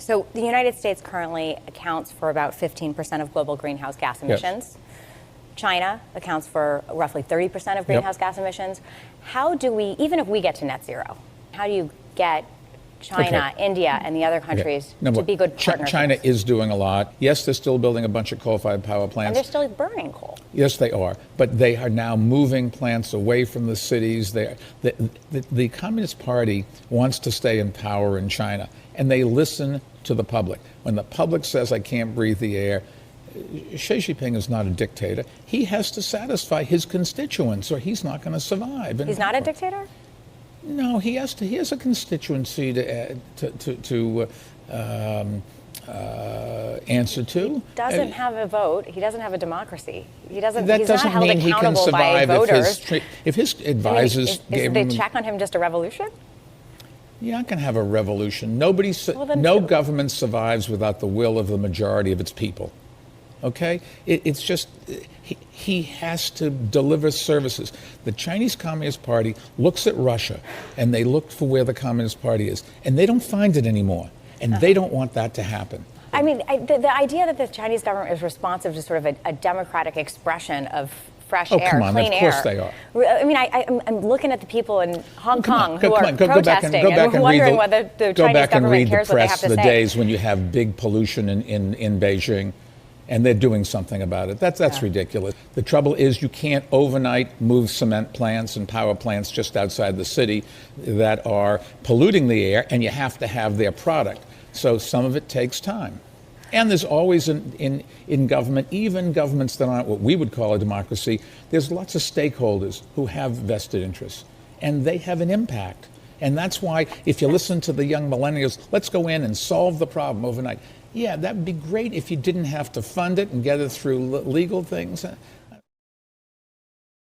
So the United States currently accounts for about 15% of global greenhouse gas emissions. Yes. China accounts for roughly 30% of greenhouse gas emissions. How do we, even if we get to net zero, how do you get China, India, and the other countries to be good partners? China is doing a lot. Yes, they're still building a bunch of coal-fired power plants. And they're still burning coal. Yes, they are. But they are now moving plants away from the cities. The Communist Party wants to stay in power in China, and they listen to the public. When the public says, I can't breathe the air, Xi Jinping is not a dictator. He has to satisfy his constituents, or he's not going to survive. He's not a dictator? No, he has to. He has a constituency to answer to. He doesn't have a vote. He doesn't have a democracy. He doesn't. That He's doesn't not held mean he can accountable by survive voters. if his advisors is the check on him just a revolution? You're not going to have a revolution. No government survives without the will of the majority of its people. Okay? It's just, he has to deliver services. The Chinese Communist Party looks at Russia, and they look for where the Communist Party is, and they don't find it anymore. And they don't want that to happen. I mean, the idea that the Chinese government is responsive to sort of a democratic expression of fresh air, come on, clean of course air. they are. I mean, I'm looking at the people in Hong Kong who are protesting and wondering whether the Chinese government cares what they have to say. Go back and read the days when you have big pollution in Beijing, and they're doing something about it. That's ridiculous. The trouble is you can't overnight move cement plants and power plants just outside the city that are polluting the air, and you have to have their product. So some of it takes time. And there's always in government, even governments that aren't what we would call a democracy, there's lots of stakeholders who have vested interests, and they have an impact. And that's why if you listen to the young millennials, let's go in and solve the problem overnight. Yeah, that would be great if you didn't have to fund it and get it through legal things.